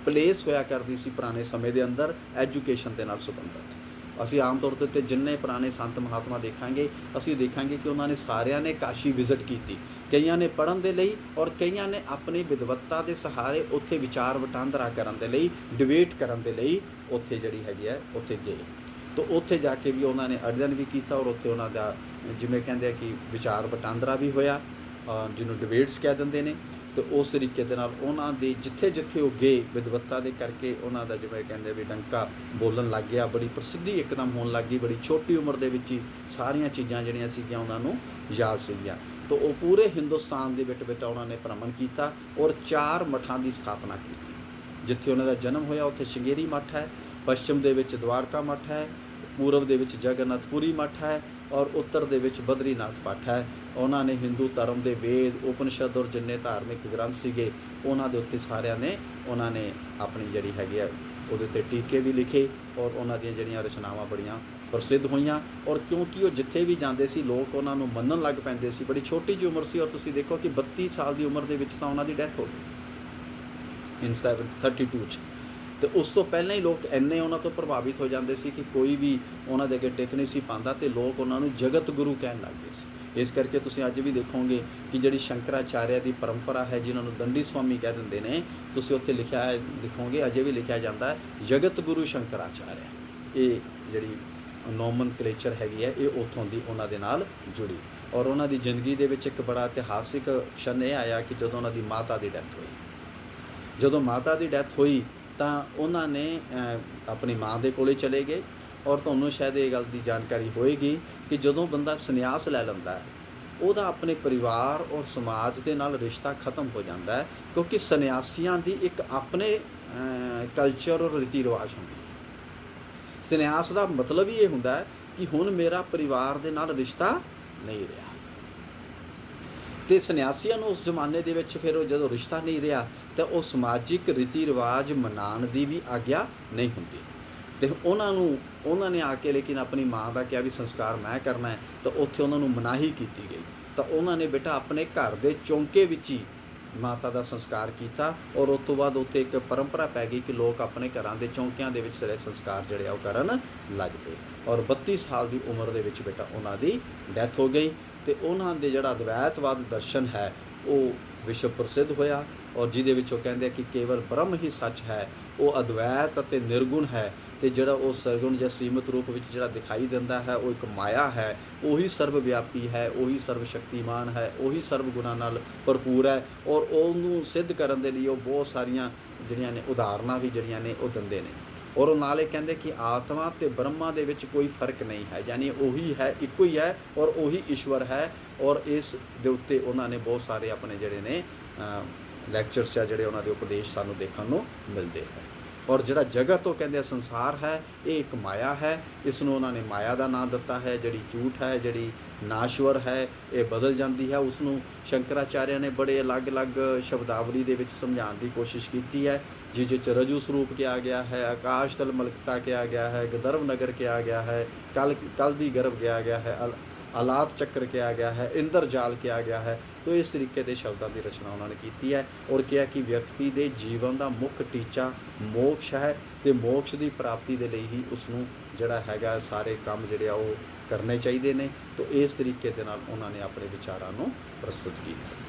ਪਲੇਸ ਹੋਇਆ ਕਰਦੀ ਸੀ ਪੁਰਾਣੇ ਸਮੇਂ ਦੇ ਅੰਦਰ ਐਜੂਕੇਸ਼ਨ ਦੇ ਨਾਲ ਸੰਬੰਧਿਤ। ਅਸੀਂ ਆਮ ਤੌਰ 'ਤੇ ਜਿੰਨੇ ਪੁਰਾਣੇ ਸੰਤ ਮਹਾਤਮਾ ਦੇਖਾਂਗੇ, ਅਸੀਂ ਦੇਖਾਂਗੇ ਕਿ ਉਹਨਾਂ ਨੇ ਸਾਰਿਆਂ ਨੇ ਕਾਸ਼ੀ ਵਿਜ਼ਿਟ ਕੀਤੀ। ਕਈਆਂ ਨੇ ਪੜ੍ਹਨ ਦੇ ਲਈ, ਔਰ ਕਈਆਂ ਨੇ ਆਪਣੀ ਵਿਦਵਤਾ ਦੇ ਸਹਾਰੇ ਉੱਥੇ ਵਿਚਾਰ ਵਟਾਂਦਰਾ ਕਰਨ ਦੇ ਲਈ, ਡਿਬੇਟ ਕਰਨ ਦੇ ਲਈ ਉੱਥੇ ਜਿਹੜੀ ਹੈਗੀ ਹੈ ਉੱਥੇ ਗਏ। ਤਾਂ ਉੱਥੇ ਜਾ ਕੇ ਵੀ ਉਹਨਾਂ ਨੇ ਅਧਿਐਨ ਵੀ ਕੀਤਾ, ਔਰ ਉੱਥੇ ਉਹਨਾਂ ਦਾ ਜਿਵੇਂ ਕਹਿੰਦੇ ਆ ਕਿ ਵਿਚਾਰ ਵਟਾਂਦਰਾ ਵੀ ਹੋਇਆ, ਜਿਹਨੂੰ ਡਿਬੇਟਸ ਕਹਿ ਦਿੰਦੇ ਨੇ। ਅਤੇ ਉਸ ਤਰੀਕੇ ਦੇ ਨਾਲ ਉਹਨਾਂ ਦੇ ਜਿੱਥੇ ਜਿੱਥੇ ਉਹ ਗਏ, ਵਿਦਵਤਾ ਦੇ ਕਰਕੇ ਉਹਨਾਂ ਦਾ ਜਿਵੇਂ ਕਹਿੰਦੇ ਵੀ ਡੰਕਾ ਬੋਲਣ ਲੱਗ ਗਿਆ, ਬੜੀ ਪ੍ਰਸਿੱਧੀ ਇੱਕਦਮ ਹੋਣ ਲੱਗ ਗਈ। ਬੜੀ ਛੋਟੀ ਉਮਰ ਦੇ ਵਿੱਚ ਹੀ ਸਾਰੀਆਂ ਚੀਜ਼ਾਂ ਜਿਹੜੀਆਂ ਸੀਗੀਆਂ ਉਹਨਾਂ ਨੂੰ ਯਾਦ ਸੀਗੀਆਂ। ਤਾਂ ਉਹ ਪੂਰੇ ਹਿੰਦੁਸਤਾਨ ਦੇ ਵਿੱਚ ਉਹਨਾਂ ਨੇ ਭ੍ਰਮਣ ਕੀਤਾ, ਔਰ 4 ਮਠਾਂ ਦੀ ਸਥਾਪਨਾ ਕੀਤੀ। ਜਿੱਥੇ ਉਹਨਾਂ ਦਾ ਜਨਮ ਹੋਇਆ ਉੱਥੇ ਸ਼ਿੰਗੇਰੀ ਮੱਠ ਹੈ, ਪੱਛਮ ਦੇ ਵਿੱਚ ਦਵਾਰਕਾ ਮੱਠ ਹੈ, ਪੂਰਬ ਦੇ ਵਿੱਚ ਜਗਨਨਾਥਪੁਰੀ ਮੱਠ ਹੈ, ਔਰ ਉੱਤਰ ਦੇ ਵਿੱਚ ਬਦਰੀਨਾਥ ਮੱਠ ਹੈ। ਉਹਨਾਂ ਨੇ ਹਿੰਦੂ ਧਰਮ ਦੇ ਵੇਦ, ਉਪਨਿਸ਼ਦ ਔਰ ਜਿੰਨੇ ਧਾਰਮਿਕ ਗ੍ਰੰਥ ਸੀਗੇ, ਉਹਨਾਂ ਦੇ ਉੱਤੇ ਸਾਰਿਆਂ ਨੇ ਉਹਨਾਂ ਨੇ ਆਪਣੀ ਜਿਹੜੀ ਹੈਗੀ ਆ ਉਹਦੇ 'ਤੇ ਟੀਕੇ ਵੀ ਲਿਖੇ, ਔਰ ਉਹਨਾਂ ਦੀਆਂ ਜਿਹੜੀਆਂ ਰਚਨਾਵਾਂ ਬੜੀਆਂ ਪ੍ਰਸਿੱਧ ਹੋਈਆਂ। ਔਰ ਕਿਉਂਕਿ ਉਹ ਜਿੱਥੇ ਵੀ ਜਾਂਦੇ ਸੀ ਲੋਕ ਉਹਨਾਂ ਨੂੰ ਮੰਨਣ ਲੱਗ ਪੈਂਦੇ ਸੀ। ਬੜੀ ਛੋਟੀ ਜਿਹੀ ਉਮਰ ਸੀ, ਔਰ ਤੁਸੀਂ ਦੇਖੋ ਕਿ 32 ਸਾਲ ਦੀ ਉਮਰ ਦੇ ਵਿੱਚ ਤਾਂ ਉਹਨਾਂ ਦੀ ਡੈਥ ਹੋ ਗਈ ਇਨ 732 'ਚ। ਅਤੇ ਉਸ ਤੋਂ ਪਹਿਲਾਂ ਹੀ ਲੋਕ ਇੰਨੇ ਉਹਨਾਂ ਤੋਂ ਪ੍ਰਭਾਵਿਤ ਹੋ ਜਾਂਦੇ ਸੀ ਕਿ ਕੋਈ ਵੀ ਉਹਨਾਂ ਦੇ ਅੱਗੇ ਟਿਕ ਨਹੀਂ ਸੀ ਪਾਉਂਦਾ, ਅਤੇ ਲੋਕ ਉਹਨਾਂ ਨੂੰ ਜਗਤ ਗੁਰੂ ਕਹਿਣ ਲੱਗ ਗਏ ਸੀ। ਇਸ ਕਰਕੇ ਤੁਸੀਂ ਅੱਜ ਵੀ ਦੇਖੋਗੇ ਕਿ ਜਿਹੜੀ ਸ਼ੰਕਰਾਚਾਰਿਆ ਦੀ ਪਰੰਪਰਾ ਹੈ, ਜਿਨ੍ਹਾਂ ਨੂੰ ਦੰਡੀ ਸਵਾਮੀ ਕਹਿ ਦਿੰਦੇ ਨੇ, ਤੁਸੀਂ ਉੱਥੇ ਲਿਖਿਆ ਹੈ, ਲਿਖੋਗੇ ਅਜੇ ਵੀ ਲਿਖਿਆ ਜਾਂਦਾ ਹੈ ਜਗਤ ਗੁਰੂ ਸ਼ੰਕਰਾਚਾਰਿਆ। ਇਹ ਜਿਹੜੀ ਨੋਮਨਕਲੇਚਰ ਹੈਗੀ ਹੈ, ਇਹ ਉੱਥੋਂ ਦੀ ਉਹਨਾਂ ਦੇ ਨਾਲ ਜੁੜੀ। ਔਰ ਉਹਨਾਂ ਦੀ ਜ਼ਿੰਦਗੀ ਦੇ ਵਿੱਚ ਇੱਕ ਬੜਾ ਇਤਿਹਾਸਿਕ ਕਸ਼ਨ ਇਹ ਆਇਆ ਕਿ ਜਦੋਂ ਉਹਨਾਂ ਦੀ ਮਾਤਾ ਦੀ ਡੈਥ ਹੋਈ, ਜਦੋਂ ਮਾਤਾ ਦੀ ਡੈਥ ਹੋਈ ਤਾਂ ਉਹਨਾਂ ਨੇ ਆਪਣੀ ਮਾਂ ਦੇ ਕੋਲੇ ਚਲੇ ਗਏ। ਔਰ ਤੁਹਾਨੂੰ ਸ਼ਾਇਦ ਇਹ ਗੱਲ ਦੀ ਜਾਣਕਾਰੀ ਹੋਏਗੀ ਕਿ ਜਦੋਂ ਬੰਦਾ ਸੰਨਿਆਸ ਲੈ ਲੈਂਦਾ ਹੈ, ਉਹਦਾ ਆਪਣੇ ਪਰਿਵਾਰ ਔਰ ਸਮਾਜ ਦੇ ਨਾਲ ਰਿਸ਼ਤਾ ਖਤਮ ਹੋ ਜਾਂਦਾ ਹੈ, ਕਿਉਂਕਿ ਸੰਨਿਆਸੀਆਂ ਦੀ ਇੱਕ ਆਪਣੇ ਕਲਚਰ ਔਰ ਰੀਤੀ ਰਿਵਾਜ ਹੁੰਦੀ ਹੈ। ਸੰਨਿਆਸ ਦਾ ਮਤਲਬ ਹੀ ਇਹ ਹੁੰਦਾ ਹੈ ਕਿ ਹੁਣ ਮੇਰਾ ਪਰਿਵਾਰ ਦੇ ਨਾਲ ਰਿਸ਼ਤਾ ਨਹੀਂ ਰਿਹਾ। ਅਤੇ ਸੰਨਿਆਸੀਆਂ ਨੂੰ ਉਸ ਜ਼ਮਾਨੇ ਦੇ ਵਿੱਚ ਫਿਰ ਉਹ ਜਦੋਂ ਰਿਸ਼ਤਾ ਨਹੀਂ ਰਿਹਾ ਤਾਂ ਉਹ ਸਮਾਜਿਕ ਰੀਤੀ ਰਿਵਾਜ ਮਨਾਉਣ ਦੀ ਵੀ ਆਗਿਆ ਨਹੀਂ ਹੁੰਦੀ। ਅਤੇ ਉਹਨਾਂ ਨੇ ਆ ਕੇ ਲੇਕਿਨ ਆਪਣੀ ਮਾਂ ਦਾ ਕਿਹਾ ਵੀ ਸੰਸਕਾਰ ਮੈਂ ਕਰਨਾ ਹੈ, ਤਾਂ ਉੱਥੇ ਉਹਨਾਂ ਨੂੰ ਮਨਾਹੀ ਕੀਤੀ ਗਈ। ਤਾਂ ਉਹਨਾਂ ਨੇ ਬੇਟਾ ਆਪਣੇ ਘਰ ਦੇ ਚੌਂਕੇ ਵਿੱਚ ਹੀ ਮਾਤਾ ਦਾ ਸੰਸਕਾਰ ਕੀਤਾ ਔਰ ਉਸ ਤੋਂ ਬਾਅਦ ਉੱਥੇ ਇੱਕ ਪਰੰਪਰਾ ਪੈ ਗਈ ਕਿ ਲੋਕ ਆਪਣੇ ਘਰਾਂ ਦੇ ਚੌਂਕਿਆਂ ਦੇ ਵਿੱਚ ਜਿਹੜੇ ਸੰਸਕਾਰ ਜਿਹੜੇ ਆ ਉਹ ਕਰਨ ਲੱਗ ਪਏ ਔਰ 32 ਸਾਲ ਦੀ ਉਮਰ ਦੇ ਵਿੱਚ ਬੇਟਾ ਉਹਨਾਂ ਦੀ ਡੈਥ ਹੋ ਗਈ ਤੇ ਉਹਨਾਂ ਦੇ ਜਿਹੜਾ ਅਦਵੈਤਵਾਦ ਦਰਸ਼ਨ ਹੈ ਉਹ ਵਿਸ਼ਵ ਪ੍ਰਸਿੱਧ ਹੋਇਆ ਔਰ ਜਿਹਦੇ ਵਿੱਚ ਉਹ ਕਹਿੰਦੇ ਕਿ ਕੇਵਲ ਬ੍ਰਹਮ ਹੀ ਸੱਚ ਹੈ, ਉਹ ਅਦਵੈਤ ਅਤੇ ਨਿਰਗੁਣ ਹੈ ਤੇ ਜਿਹੜਾ ਉਹ ਸਰਗੁਣ ਜਾਂ ਸੀਮਤ ਰੂਪ ਵਿੱਚ ਜਿਹੜਾ ਦਿਖਾਈ ਦਿੰਦਾ ਹੈ ਉਹ ਇੱਕ ਮਾਇਆ ਹੈ, ਉਹੀ ਸਰਬ ਵਿਆਪੀ ਹੈ, ਉਹੀ ਸਰਬ ਸ਼ਕਤੀਮਾਨ ਹੈ, ਉਹੀ ਸਰਬ ਗੁਣਾਂ ਨਾਲ ਭਰਪੂਰ ਹੈ ਔਰ ਉਹਨੂੰ ਸਿੱਧ ਕਰਨ ਦੇ ਲਈ ਉਹ ਬਹੁਤ ਸਾਰੀਆਂ ਜਿਹੜੀਆਂ ਨੇ ਉਦਾਹਰਨਾਂ ਵੀ ਜਿਹੜੀਆਂ ਨੇ ਉਹ ਦਿੰਦੇ ਨੇ ਔਰ ਉਹ ਨਾਲੇ ਕਹਿੰਦੇ ਕਿ ਆਤਮਾ ਤੇ ਬ੍ਰਹਮਾ ਦੇ ਵਿੱਚ ਕੋਈ ਫਰਕ ਨਹੀਂ ਹੈ, ਯਾਨੀ ਉਹੀ ਹੈ, ਇੱਕੋ ਹੀ ਹੈ ਔਰ ਉਹੀ ਈਸ਼ਵਰ ਹੈ ਔਰ ਇਸ ਦੇ ਉੱਤੇ ਉਹਨਾਂ ਨੇ ਬਹੁਤ ਸਾਰੇ ਆਪਣੇ ਜਿਹੜੇ ਨੇ ਲੈਕਚਰਸ ਆ ਜਿਹੜੇ ਉਹਨਾਂ ਦੇ ਉਪਦੇਸ਼ ਸਾਨੂੰ ਦੇਖਣ ਨੂੰ ਮਿਲਦੇ ਹੈ ਔਰ ਜਿਹੜਾ ਜਗਤ ਉਹ ਕਹਿੰਦੇ ਸੰਸਾਰ ਹੈ ਇਹ ਇੱਕ ਮਾਇਆ ਹੈ, ਇਸ ਨੂੰ ਉਹਨਾਂ ਨੇ ਮਾਇਆ ਦਾ ਨਾਮ ਦਿੱਤਾ ਹੈ, ਜਿਹੜੀ ਝੂਠ ਹੈ, ਜਿਹੜੀ ਨਾਸ਼ਵਰ ਹੈ, ਇਹ ਬਦਲ ਜਾਂਦੀ ਹੈ। ਉਸ ਨੂੰ ਸ਼ੰਕਰਾਚਾਰਿਆ ਨੇ ਬੜੇ ਅਲੱਗ-ਅਲੱਗ ਸ਼ਬਦਾਵਲੀ ਦੇ ਵਿੱਚ ਸਮਝਾਉਣ ਦੀ ਕੋਸ਼ਿਸ਼ ਕੀਤੀ ਹੈ, ਜਿਸ ਵਿੱਚ ਰਜੂ ਸਰੂਪ ਕਿਹਾ ਗਿਆ ਹੈ, ਆਕਾਸ਼ ਤਲ ਮਲਕਤਾ ਕਿਹਾ ਗਿਆ ਹੈ, ਗੰਧਰਵ ਨਗਰ ਕਿਹਾ ਗਿਆ ਹੈ, ਕਲ ਦੀ ਗਰਭ ਕਿਹਾ ਗਿਆ ਹੈ, ਆਲਾਤ ਚੱਕਰ ਕਿਹਾ ਗਿਆ ਹੈ, ਇੰਦਰਜਾਲ ਕਿਹਾ ਗਿਆ ਹੈ। ਤੋ ਇਸ ਤਰੀਕੇ ਦੇ ਸ਼ਬਦਾਂ ਦੀ ਰਚਨਾ ਉਹਨਾਂ ਨੇ ਕੀਤੀ ਹੈ ਔਰ ਕਿਹਾ ਕਿ ਵਿਅਕਤੀ ਦੇ ਜੀਵਨ ਦਾ ਮੁੱਖ ਟੀਚਾ ਮੋਕਸ਼ ਹੈ ਤੇ ਮੋਕਸ਼ ਦੀ ਪ੍ਰਾਪਤੀ ਦੇ ਲਈ ਹੀ ਉਸ ਨੂੰ ਜਿਹੜਾ ਹੈਗਾ ਸਾਰੇ ਕੰਮ ਜਿਹੜੇ ਆ ਉਹ ਕਰਨੇ ਚਾਹੀਦੇ ਨੇ। ਤੋ ਇਸ ਤਰੀਕੇ ਦੇ ਨਾਲ ਉਹਨਾਂ ਨੇ ਆਪਣੇ ਵਿਚਾਰਾਂ ਨੂੰ ਪ੍ਰਸਤੁਤ ਕੀਤਾ।